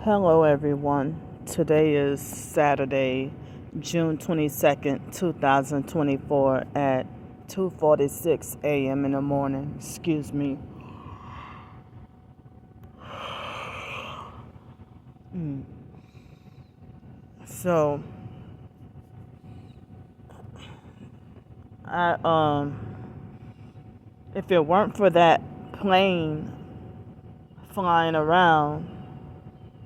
Hello, everyone. Today is Saturday, June 22nd, 2024 at 2:46 a.m. in the morning. Excuse me. So, I if it weren't for that plane flying around,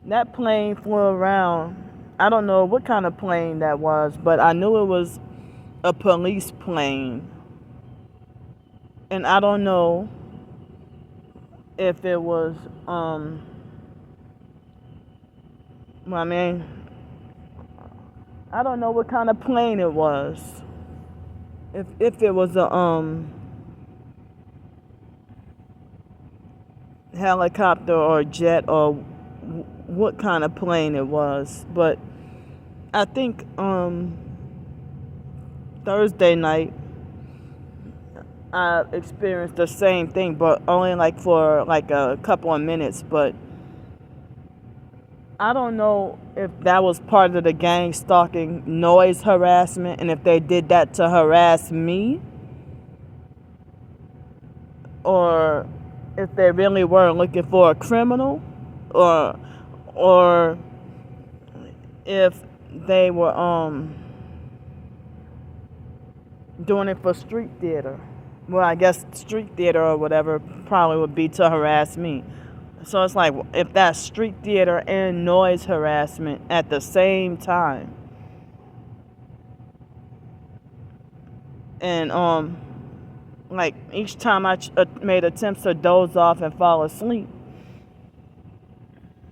that plane flew around. I don't know what kind of plane that was, but I knew it was a police plane. And I don't know if it was, I mean, I don't know what kind of plane it was. If it was a, helicopter or jet or what kind of plane it was. But I think, Thursday night, I experienced the same thing, but only for a couple of minutes. But I don't know if that was part of the gang stalking noise harassment, and if they did that to harass me, or if they really were looking for a criminal, or if they were doing it for street theater. Well, I guess street theater or whatever probably would be to harass me. So it's like, if that's street theater and noise harassment at the same time. And each time I made attempts to doze off and fall asleep,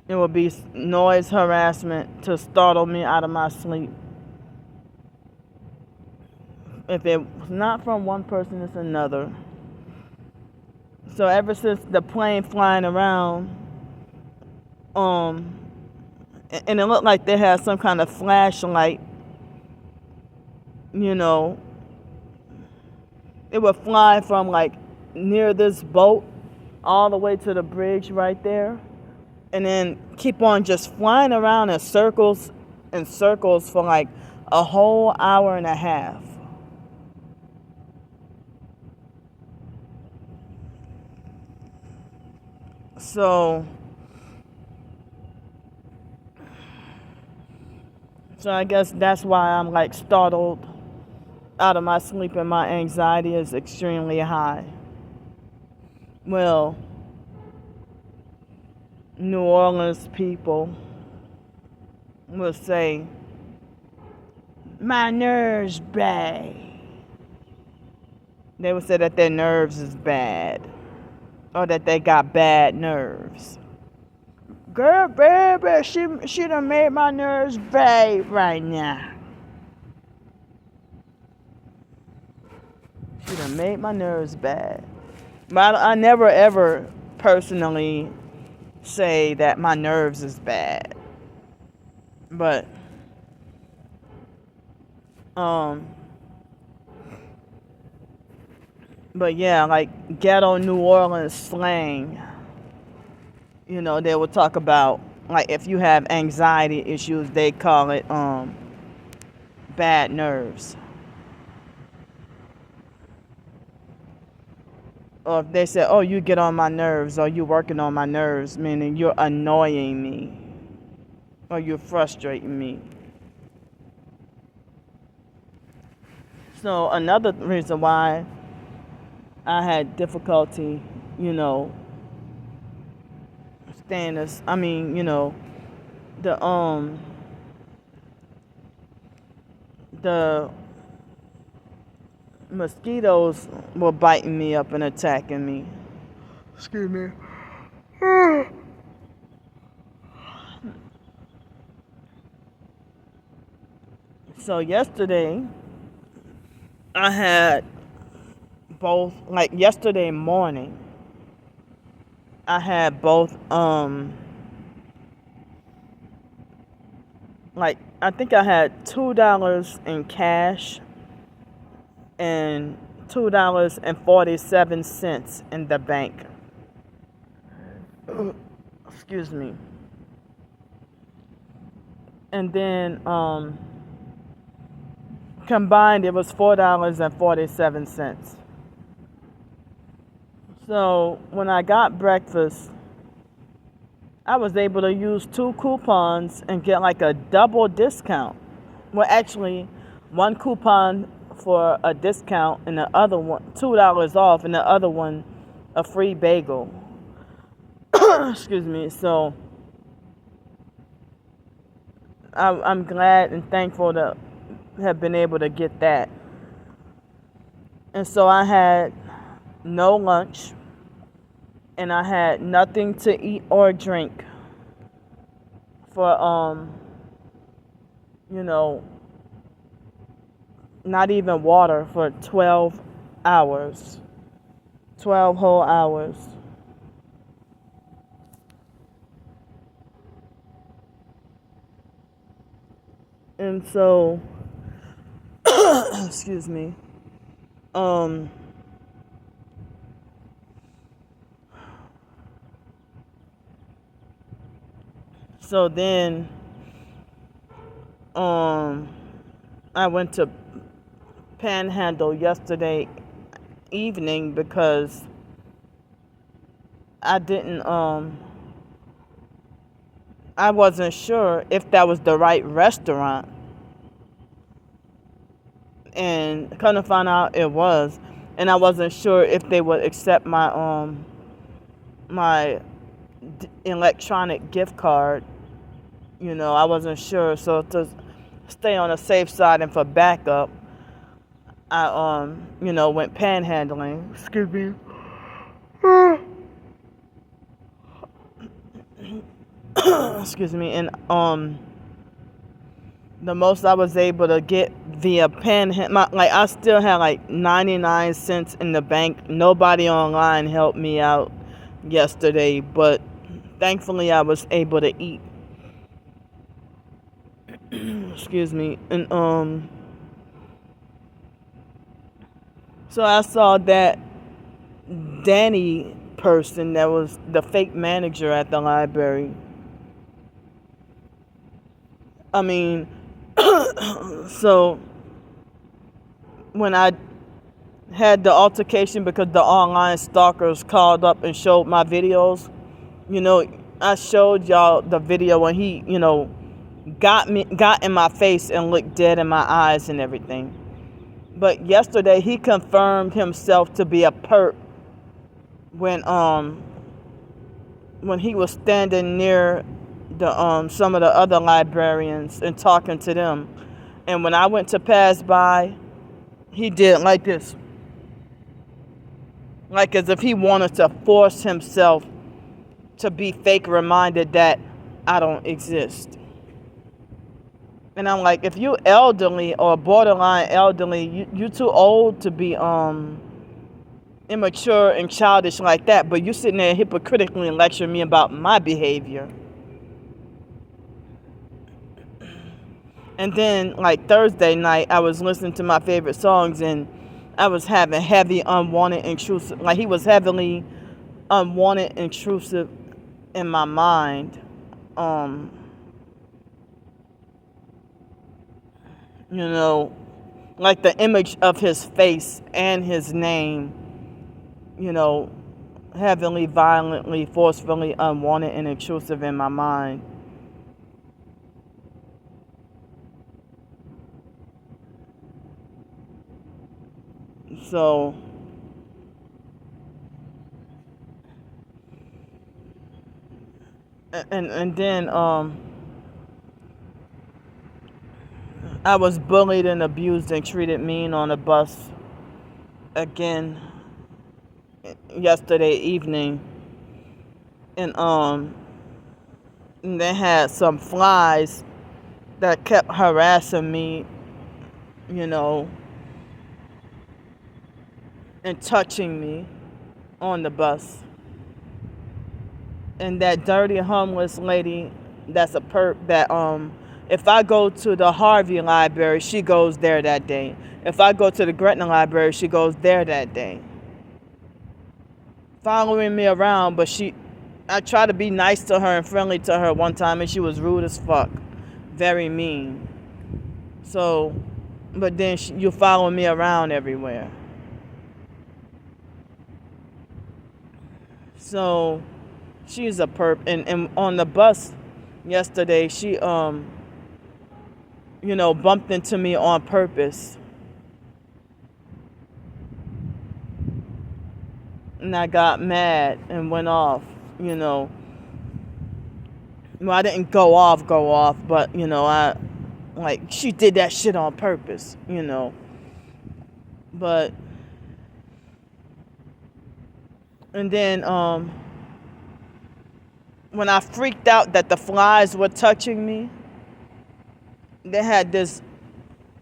it would be noise harassment to startle me out of my sleep. If it was not from one person, it's another. So ever since the plane flying around, and it looked like they had some kind of flashlight, it would fly from near this boat all the way to the bridge right there, and then keep on just flying around in circles and circles for a whole hour and a half. So I guess that's why I'm startled out of my sleep, and my anxiety is extremely high. Well, New Orleans people will say, my nerves bad. They would say that their nerves is bad, or that they got bad nerves. Girl, baby, she done made my nerves bad right now. She done made my nerves bad. But I never ever personally say that my nerves is bad. But yeah, ghetto New Orleans slang, they would talk about, if you have anxiety issues, they call it bad nerves. Or if they say, oh, you get on my nerves, or you're working on my nerves, meaning you're annoying me, or you're frustrating me. So another reason why I had difficulty, staying this, the mosquitoes were biting me up and attacking me. Excuse me. So yesterday, I had both, yesterday morning, I had both, I think I had $2 in cash and $2.47 in the bank. Excuse me. And then combined, it was $4.47. So when I got breakfast, I was able to use 2 coupons and get like a double discount. Well, actually, one coupon for a discount and the other one $2 off, and the other one a free bagel. Excuse me. So I'm glad and thankful to have been able to get that. And so I had no lunch, and I had nothing to eat or drink for not even water for 12 hours. 12 whole hours. And so excuse me. So then I went to Panhandle yesterday evening because I wasn't sure if that was the right restaurant. And kind of found out it was, and I wasn't sure if they would accept my my electronic gift card. I wasn't sure, so to stay on the safe side and for backup, I went panhandling. Excuse me. Excuse me. And the most I was able to get via panhandle, I still had like 99 cents in the bank. Nobody online helped me out yesterday, but thankfully I was able to eat. Excuse me. And so I saw that Danny person that was the fake manager at the library. I mean, so when I had the altercation because the online stalkers called up and showed my videos, I showed y'all the video when he, got in my face and looked dead in my eyes and everything. But yesterday he confirmed himself to be a perp when he was standing near the some of the other librarians and talking to them. And when I went to pass by, he did like this, like as if he wanted to force himself to be fake reminded that I don't exist. And I'm like, if you elderly or borderline elderly, you too old to be immature and childish like that, but you sitting there hypocritically lecturing me about my behavior. And then like Thursday night, I was listening to my favorite songs and I was having heavy unwanted intrusive, like he was heavily unwanted intrusive in my mind. Like the image of his face and his name, heavily, violently, forcefully unwanted and intrusive in my mind. So and then I was bullied and abused and treated mean on a bus again yesterday evening. And they had some flies that kept harassing me, and touching me on the bus. And that dirty homeless lady that's a perp that if I go to the Harvey Library, she goes there that day. If I go to the Gretna Library, she goes there that day. Following me around, but I tried to be nice to her and friendly to her one time, and she was rude as fuck. very mean. So, but then you follow me around everywhere. So she's a perp. And on the bus yesterday, she bumped into me on purpose. And I got mad and went off, Well, I didn't go off, but, she did that shit on purpose, But, and then, when I freaked out that the flies were touching me, they had this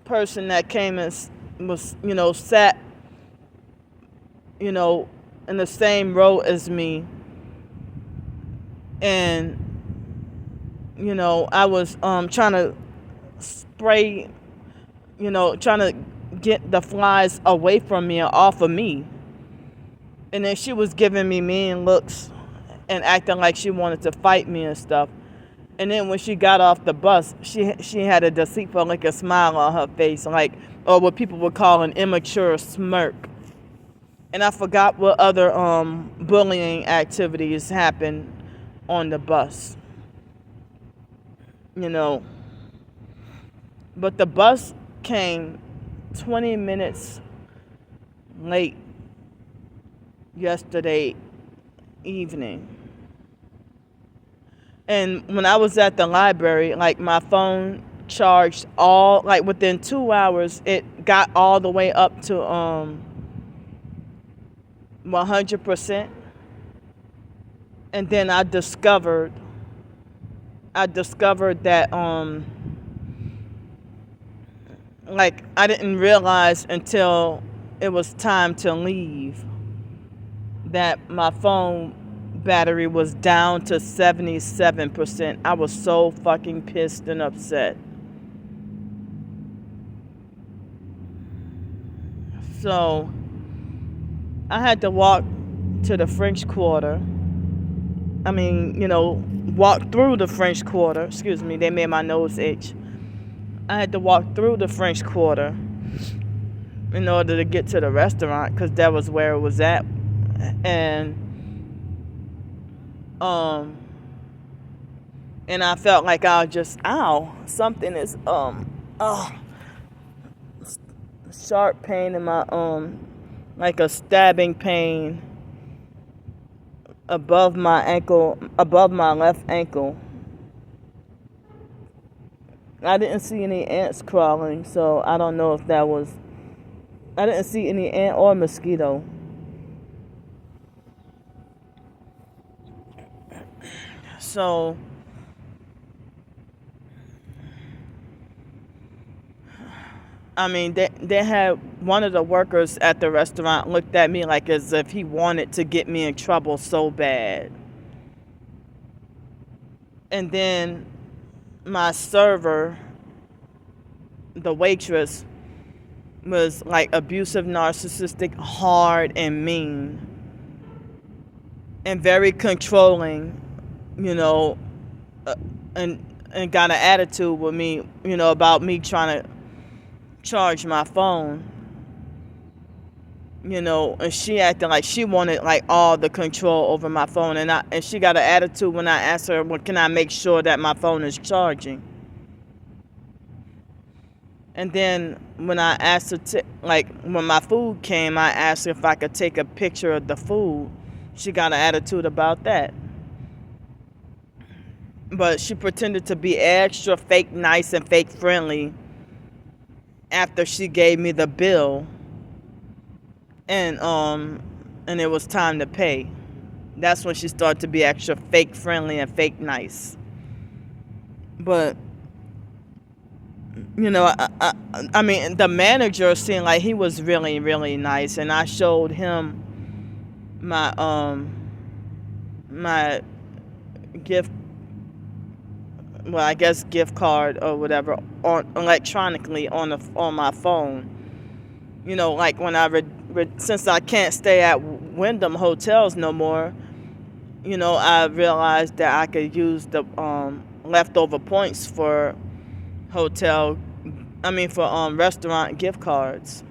person that came and was, sat, in the same row as me. And, I was trying to spray, trying to get the flies away from me and off of me. And then she was giving me mean looks and acting like she wanted to fight me and stuff. And then when she got off the bus, she had a deceitful, like a smile on her face, or what people would call an immature smirk. And I forgot what other bullying activities happened on the bus. But the bus came 20 minutes late yesterday evening. And when I was at the library, my phone charged within 2 hours, it got all the way up to 100%. And then I discovered that I didn't realize until it was time to leave that my phone battery was down to 77%. I was so fucking pissed and upset. So I had to walk to the French Quarter. Walk through the French Quarter. Excuse me, they made my nose itch. I had to walk through the French Quarter in order to get to the restaurant, because that was where it was at. And I felt like I was just, something is, sharp pain in my, like a stabbing pain above my ankle, above my left ankle. I didn't see any ants crawling, so I don't know if that was, I didn't see any ant or mosquito. So they had one of the workers at the restaurant looked at me like as if he wanted to get me in trouble so bad. And then my server, the waitress, was abusive, narcissistic, hard, and mean. And very controlling, and got an attitude with me, about me trying to charge my phone, and she acted like she wanted all the control over my phone, and she got an attitude when I asked her, well, can I make sure that my phone is charging? And then when I asked her when my food came, I asked her if I could take a picture of the food. She got an attitude about that. But she pretended to be extra fake nice and fake friendly after she gave me the bill, and it was time to pay. That's when she started to be extra fake friendly and fake nice. But the manager seemed like he was really, really nice, and I showed him my my gift, well, I guess gift card or whatever, electronically on my phone. When I since I can't stay at Wyndham hotels no more, I realized that I could use the leftover points for hotel, for restaurant gift cards.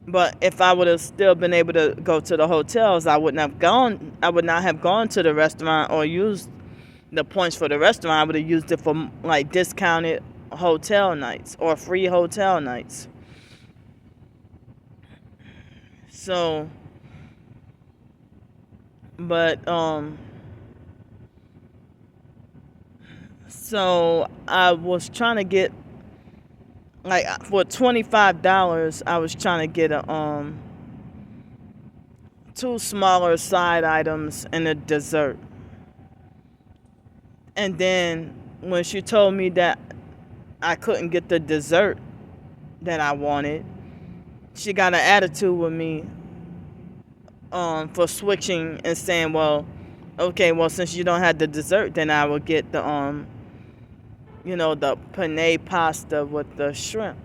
But if I would have still been able to go to the hotels, I would not have gone to the restaurant or used the points for the restaurant. I would have used it for like discounted hotel nights or free hotel nights. So, but so I was trying to get, like, for $25, I was trying to get a 2 smaller side items and a dessert. And then when she told me that I couldn't get the dessert that I wanted, she got an attitude with me for switching and saying, well, okay, well, since you don't have the dessert, then I will get the the penne pasta with the shrimp.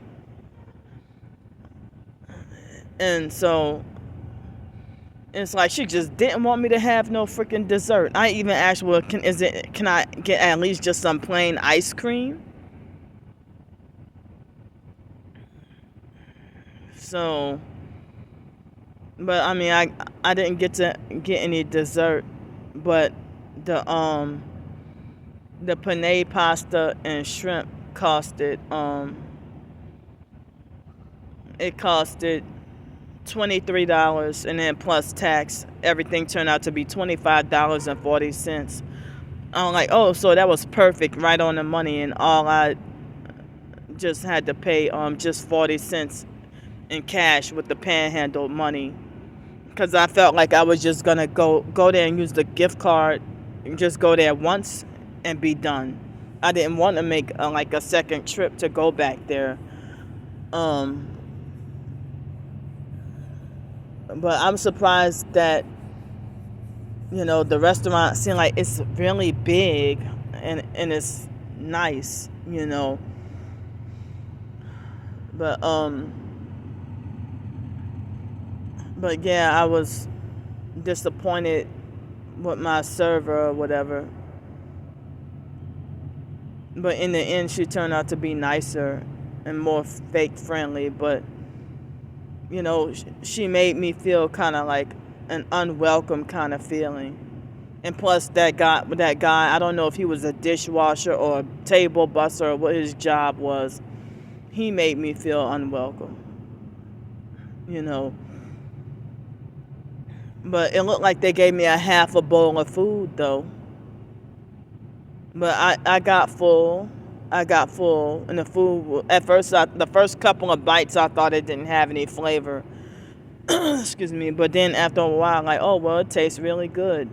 And so it's like she just didn't want me to have no freaking dessert. I even asked, well, can I get at least just some plain ice cream? So, but I didn't get to get any dessert, but the penne pasta and shrimp costed $23, and then plus tax, everything turned out to be $25.40. I'm like, oh, so that was perfect, right on the money, and all I just had to pay just 40 cents in cash with the panhandle money, because I felt like I was just gonna go there and use the gift card and just go there once and be done. I didn't want to make like a second trip to go back there. But I'm surprised that, the restaurant seemed like it's really big and it's nice, But yeah, I was disappointed with my server or whatever. But in the end, she turned out to be nicer and more fake friendly. But, she made me feel kind of like an unwelcome kind of feeling. And plus, that guy, I don't know if he was a dishwasher or a table busser or what his job was. He made me feel unwelcome. But it looked like they gave me a half a bowl of food, though. But I got full. And the food, at first, the first couple of bites, I thought it didn't have any flavor. Excuse me. But then after a while, I'm like, oh, well, it tastes really good,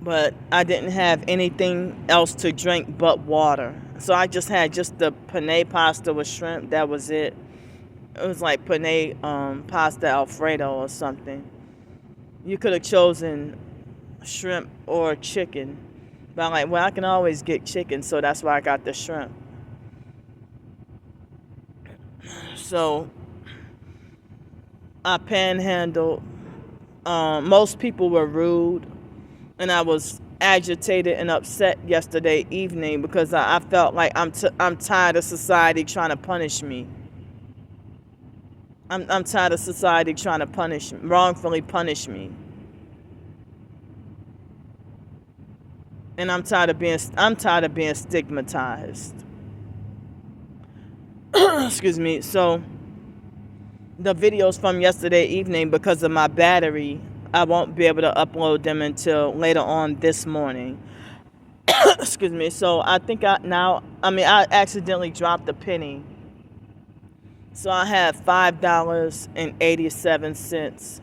But I didn't have anything else to drink but water. So I just had the penne pasta with shrimp. That was it. It was like penne pasta Alfredo or something. You could have chosen shrimp or chicken. But I'm like, well, I can always get chicken, so that's why I got the shrimp. So I panhandled. Most people were rude, and I was agitated and upset yesterday evening because I felt like I'm tired of society trying to punish me. I'm tired of society trying to wrongfully punish me. And I'm tired of being stigmatized. Excuse me. So the videos from yesterday evening, because of my battery, I won't be able to upload them until later on this morning. Excuse me. So I think I accidentally dropped a penny. So I had $5.87.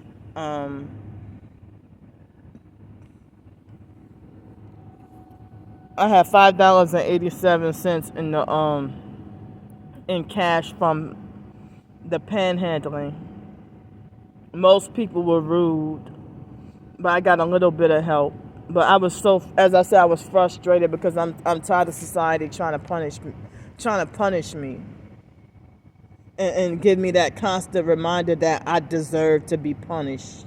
I had $5.87 in the in cash from the panhandling. Most people were rude, but I got a little bit of help. But I was as I said, I was frustrated because I'm tired of society trying to punish me, and give me that constant reminder that I deserve to be punished.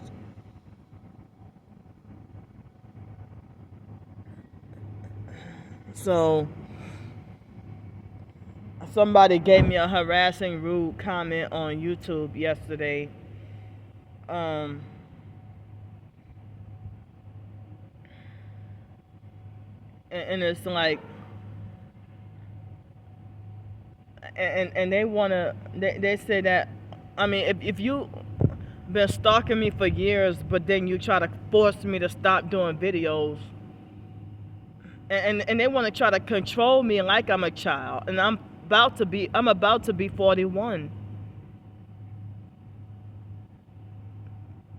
So somebody gave me a harassing, rude comment on YouTube yesterday. And it's like, and they wanna, they say that, I mean, if you been stalking me for years, but then you try to force me to stop doing videos, and they want to try to control me like I'm a child, and I'm about to be 41.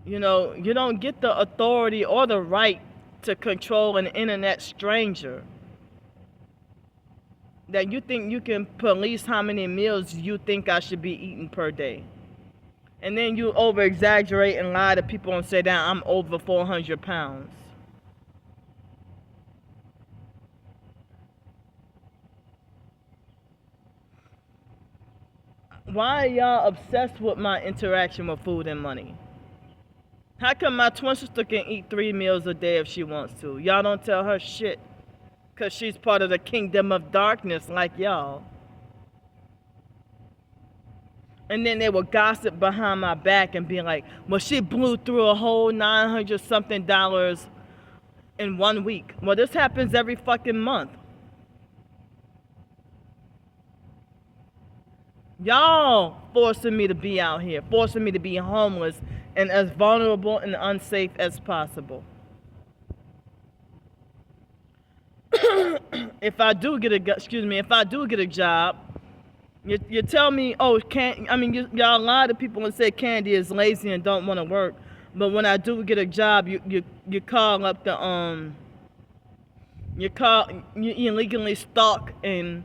You know, you don't get the authority or the right to control an internet stranger. That you think you can police how many meals you think I should be eating per day. And then you over exaggerate and lie to people and say that I'm over 400 pounds. Why are y'all obsessed with my interaction with food and money? How come my twin sister can eat 3 meals a day if she wants to? Y'all don't tell her shit. Because she's part of the kingdom of darkness like y'all. And then they will gossip behind my back and be like, well, she blew through a whole $900 something in 1 week. Well, this happens every fucking month. Y'all forcing me to be out here, forcing me to be homeless and as vulnerable and unsafe as possible. If I do get a job, you tell me, oh, y'all lie to people and say Candy is lazy and don't want to work. But when I do get a job, you call up the you illegally stalk and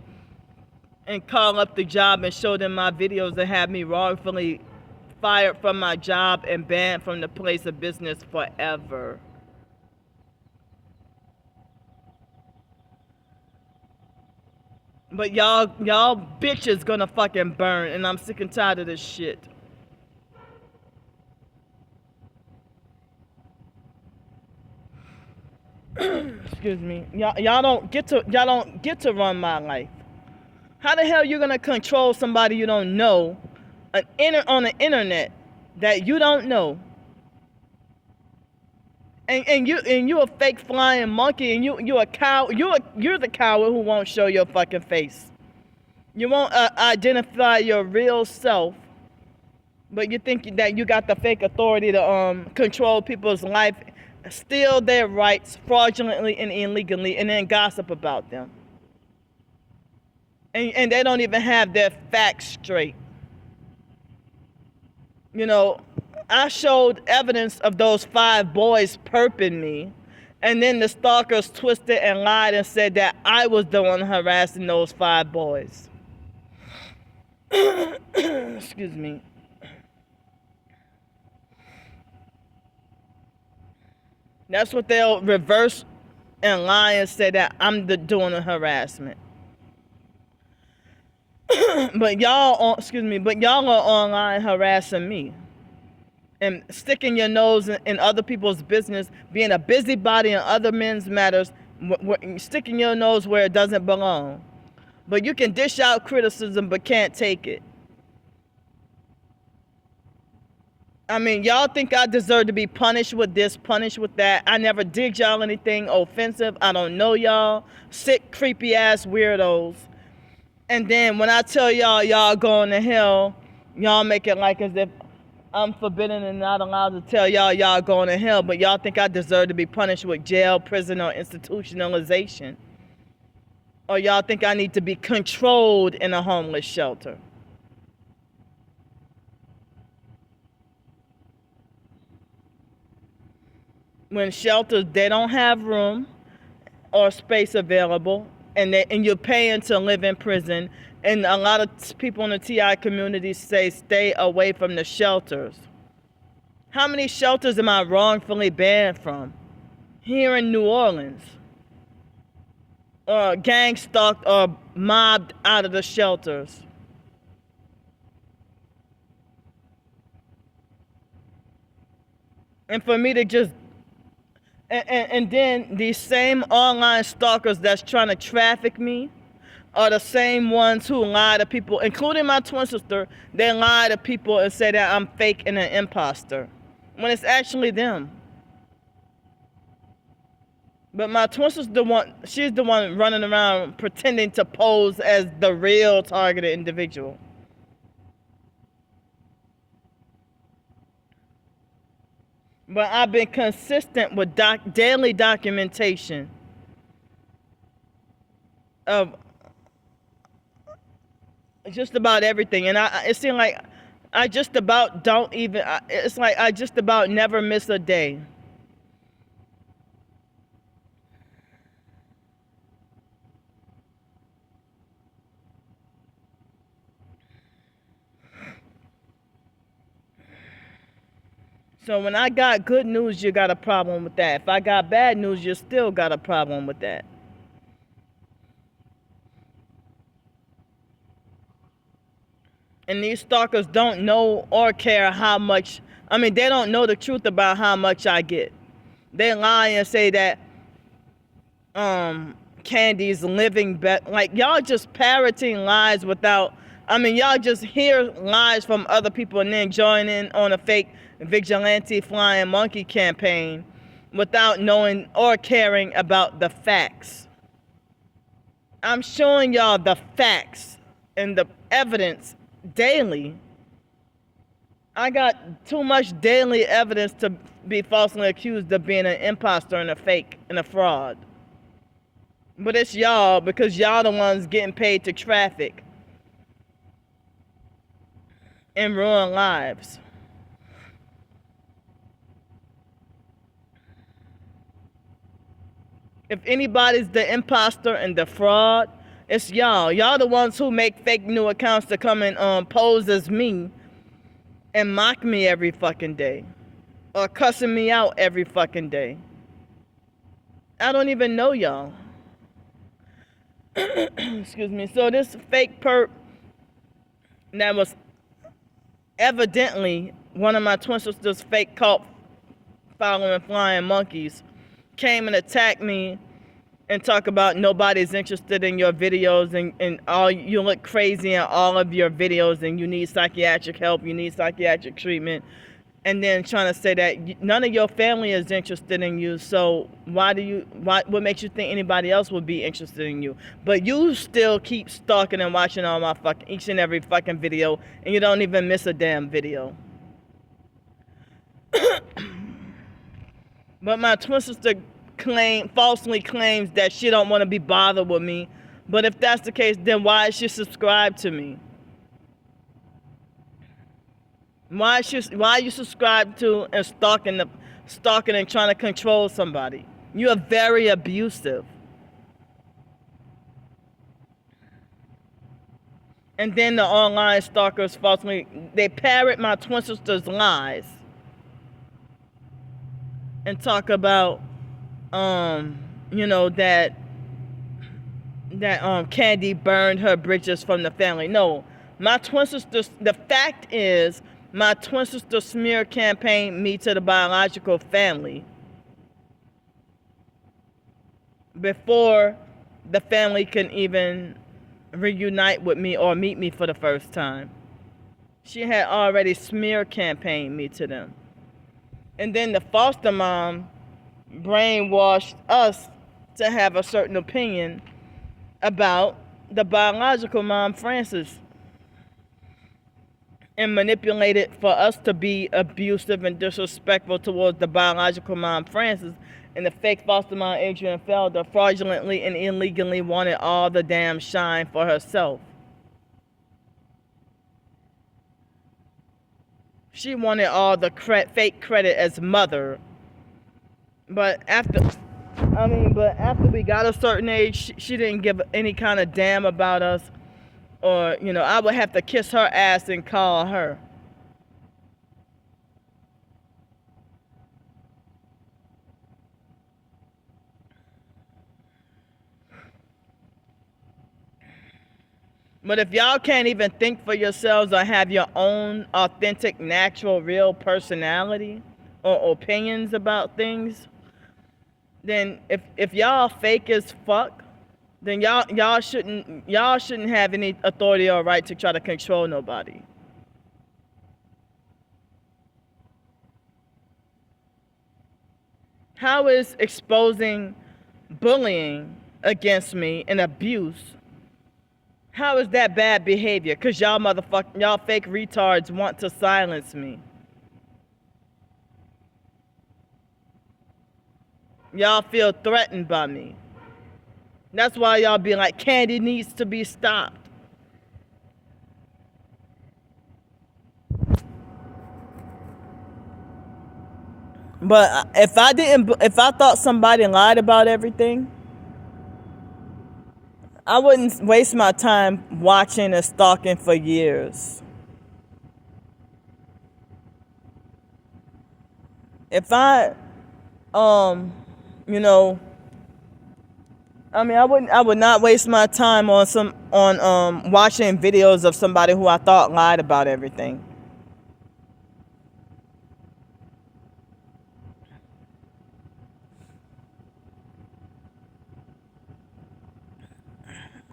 call up the job and show them my videos that have me wrongfully fired from my job and banned from the place of business forever. But y'all bitches gonna fucking burn, and I'm sick and tired of this shit. Excuse me. Y'all don't get to run my life. How the hell you gonna control somebody you don't know on the internet that you don't know? And you a fake flying monkey, and you a cow. You're the coward who won't show your fucking face. You won't identify your real self, but you think that you got the fake authority to control people's life, steal their rights fraudulently and illegally, and then gossip about them. And they don't even have their facts straight. You know, I showed evidence of those 5 boys perping me, and then the stalkers twisted and lied and said that I was the one harassing those 5 boys. Excuse me. That's what they'll reverse and lie and say that I'm doing the harassment. But y'all are online harassing me and sticking your nose in other people's business, being a busybody in other men's matters, sticking your nose where it doesn't belong. But you can dish out criticism but can't take it. I mean, y'all think I deserve to be punished with this, punished with that. I never did y'all anything offensive. I don't know y'all. Sick, creepy ass weirdos. And then when I tell y'all going to hell, y'all make it like as if I'm forbidden and not allowed to tell y'all going to hell, but y'all think I deserve to be punished with jail, prison, or institutionalization. Or y'all think I need to be controlled in a homeless shelter. When shelters, they don't have room or space available, and you're paying to live in prison, and a lot of people in the TI community say stay away from the shelters. How many shelters am I wrongfully banned from? Here in New Orleans. Or gang stalked or mobbed out of the shelters. And for me to just and then these same online stalkers that's trying to traffic me, are the same ones who lie to people, including my twin sister. They lie to people and say that I'm fake and an imposter, when it's actually them. But my twin sister, she's the one running around pretending to pose as the real targeted individual. But I've been consistent with daily documentation of just about everything. And it seems like I just about don't even, it's like I just about never miss a day. So when I got good news, you got a problem with that. If I got bad news, you still got a problem with that. And these stalkers don't know or care how much, they don't know the truth about how much I get. They lie and say that Candy's living better. Like, y'all just parroting lies without, y'all just hear lies from other people and then join in on a fake vigilante flying monkey campaign without knowing or caring about the facts. I'm showing y'all the facts and the evidence daily. I got too much daily evidence to be falsely accused of being an imposter and a fake and a fraud. But it's y'all, because y'all the ones getting paid to traffic and ruin lives. If anybody's the imposter and the fraud, it's y'all. Y'all the ones who make fake new accounts to come and pose as me and mock me every fucking day. Or cussing me out every fucking day. I don't even know y'all. Excuse me. So this fake perp that was evidently one of my twin sisters' fake cult following flying monkeys came and attacked me and talk about nobody's interested in your videos and all, you look crazy in all of your videos and you need psychiatric help, you need psychiatric treatment, and then trying to say that none of your family is interested in you, so what makes you think anybody else would be interested in you? But you still keep stalking and watching all my each and every fucking video, and you don't even miss a damn video. But my twin sister falsely claims that she don't want to be bothered with me. But if that's the case, then why is she subscribed to me? Why are you subscribed to and stalking and trying to control somebody? You are very abusive. And then the online stalkers they parrot my twin sister's lies and talk about that Candy burned her bridges from the family. No, my twin sister, the fact is, my twin sister smear campaigned me to the biological family before the family can even reunite with me or meet me for the first time. She had already smear campaigned me to them. And then the foster mom brainwashed us to have a certain opinion about the biological mom, Frances, and manipulated for us to be abusive and disrespectful towards the biological mom, Frances, and the fake foster mom, Adrian Felder, fraudulently and illegally wanted all the damn shine for herself. She wanted all the fake credit as mother. But after we got a certain age, she didn't give any kind of damn about us. Or, I would have to kiss her ass and call her. But if y'all can't even think for yourselves or have your own authentic, natural, real personality or opinions about things, then if y'all fake as fuck, then y'all shouldn't have any authority or right to try to control nobody. How is exposing bullying against me and abuse, how is that bad behavior? Because y'all fake retards want to silence me. Y'all feel threatened by me. That's why y'all be like, Candy needs to be stopped. But if I thought somebody lied about everything, I wouldn't waste my time watching and stalking for years. If I, I would not waste my time on watching videos of somebody who I thought lied about everything.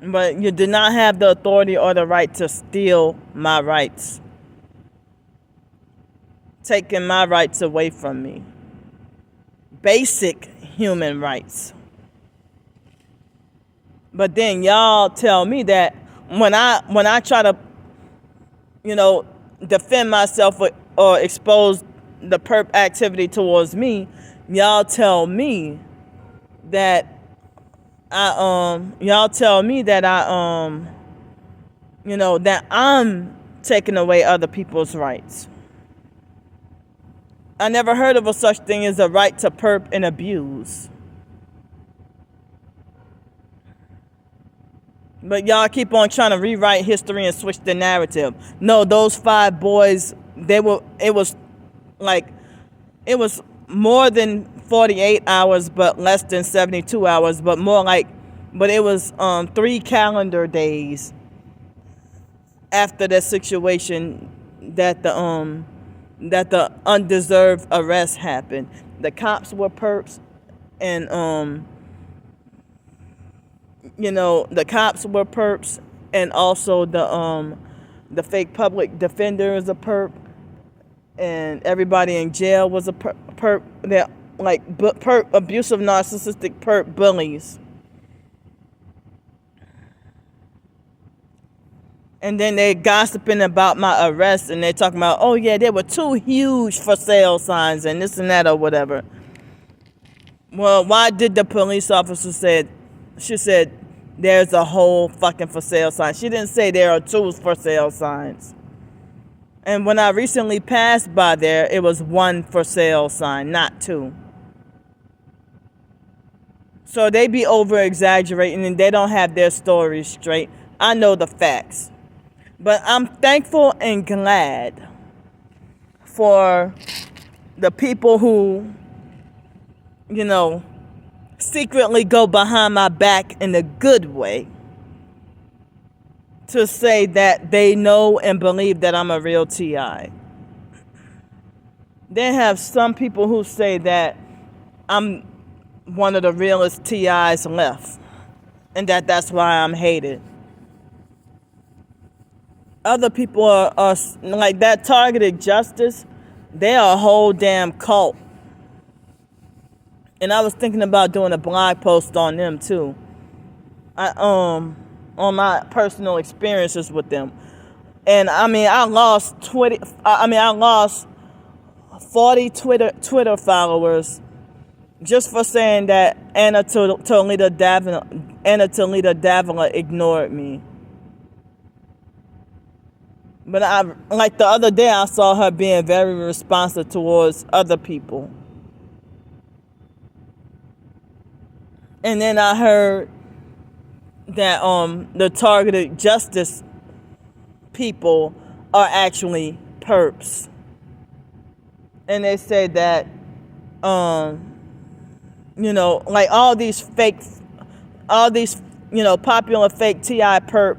But you did not have the authority or the right to steal my rights. Taking my rights away from me. Basic human rights. But then y'all tell me that when I try to, defend myself or expose the perp activity towards me, y'all tell me that that I'm taking away other people's rights. I never heard of a such thing as a right to perp and abuse. But y'all keep on trying to rewrite history and switch the narrative. No, those 5 boys, it was more than 48 hours, but less than 72 hours, but it was 3 calendar days after the situation that the undeserved arrest happened. The cops were perps, and the cops were perps, and also the fake public defender is a perp, and everybody in jail was a perp. They're perp, abusive, narcissistic perp bullies. And then they're gossiping about my arrest, and they're talking about, oh yeah, there were 2 huge for sale signs and this and that or whatever. Well, why did the police officer she said there's a whole fucking for sale sign? She didn't say there are 2 for sale signs. And when I recently passed by there, it was 1 for sale sign, not 2. So they be over exaggerating and they don't have their stories straight. I know the facts. But I'm thankful and glad for the people who, secretly go behind my back in a good way to say that they know and believe that I'm a real TI. They have some people who say that I'm one of the realest TIs left, and that's why I'm hated. Other people are like that targeted justice. They are a whole damn cult. And I was thinking about doing a blog post on them too. On my personal experiences with them. And I lost 40 Twitter followers just for saying that Anna Toledo Davila ignored me. But the other day, I saw her being very responsive towards other people. And then I heard that the targeted justice people are actually perps. And they say that, all these popular fake TI perp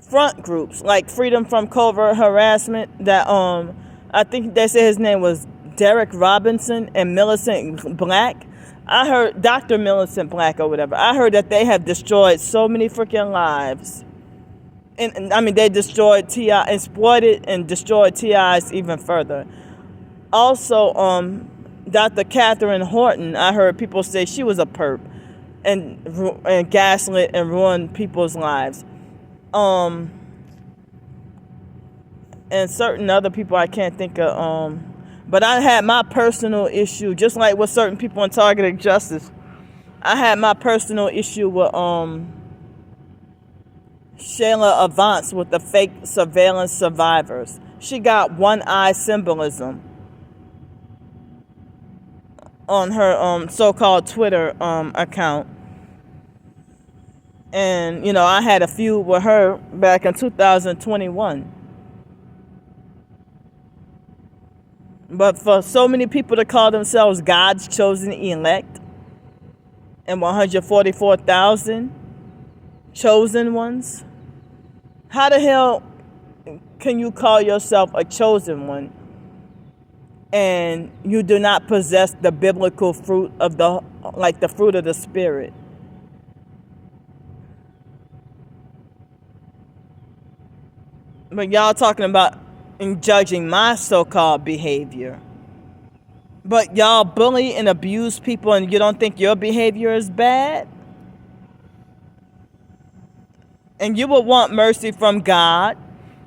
front groups, like Freedom from Covert Harassment, that I think they said his name was Derek Robinson and Millicent Black. I heard Dr. Millicent Black or whatever. I heard that they have destroyed so many freaking lives. And I mean, they destroyed T.I., exploited and destroyed T.I.'s even further. Also, Dr. Catherine Horton, I heard people say she was a perp and gaslit and ruined people's lives. And certain other people I can't think of. But I had my personal issue, just like with certain people in targeted justice. I had my personal issue with Shayla Avance with the fake surveillance survivors. She got one eye symbolism on her so-called Twitter account. And, you know, I had a feud with her back in 2021. But for so many people to call themselves God's chosen elect and 144,000 chosen ones, how the hell can you call yourself a chosen one and you do not possess the biblical fruit of the fruit of the Spirit? But y'all talking about and judging my so-called behavior. But y'all bully and abuse people and you don't think your behavior is bad? And you would want mercy from God,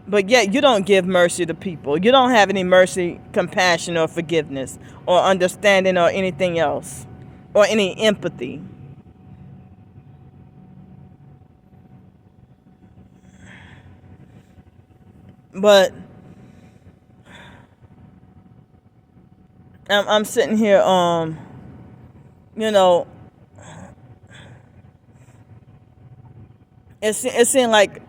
but yet you don't give mercy to people. You don't have any mercy, compassion, or forgiveness, or understanding, or anything else, or any empathy. But I'm sitting here, you know, it seemed like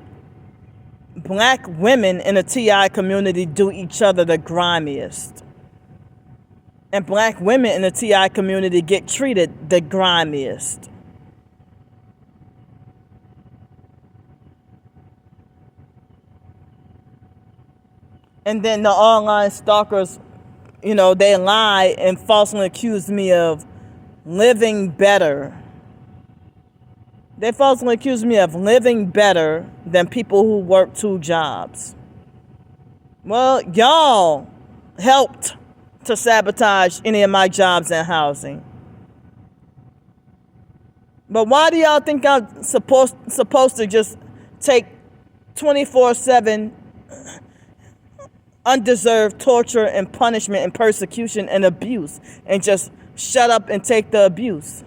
black women in the TI community do each other the grimiest. And black women in the TI community get treated the grimiest. And then the online stalkers, you know, they lie and falsely accuse me of living better. They falsely accuse me of living better than people who work 2 jobs. Well, y'all helped to sabotage any of my jobs in housing. But why do y'all think I'm supposed to just take 24/7 undeserved torture and punishment and persecution and abuse and just shut up and take the abuse?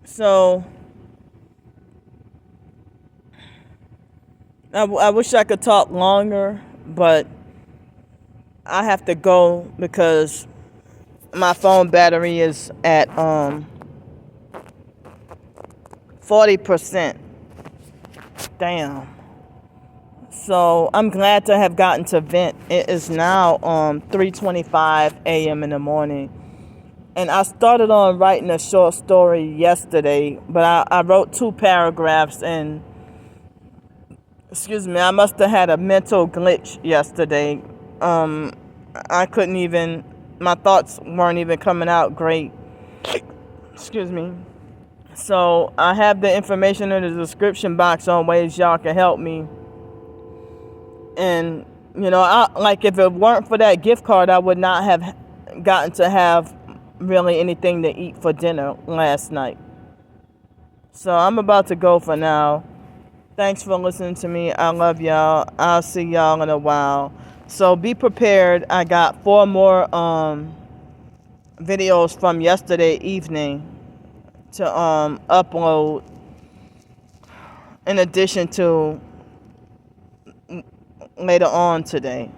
So I wish I could talk longer, but I have to go because my phone battery is at 40%. Damn. So I'm glad to have gotten to vent. It is now 3:25 a.m. in the morning. And I started on writing a short story yesterday, but I wrote 2 paragraphs and, I must have had a mental glitch yesterday. I couldn't even, my thoughts weren't even coming out great. So I have the information in the description box on ways y'all can help me. And, you know, if it weren't for that gift card, I would not have gotten to have really anything to eat for dinner last night. So I'm about to go for now. Thanks for listening to me. I love y'all. I'll see y'all in a while. So be prepared. I got 4 more videos from yesterday evening to upload in addition to later on today.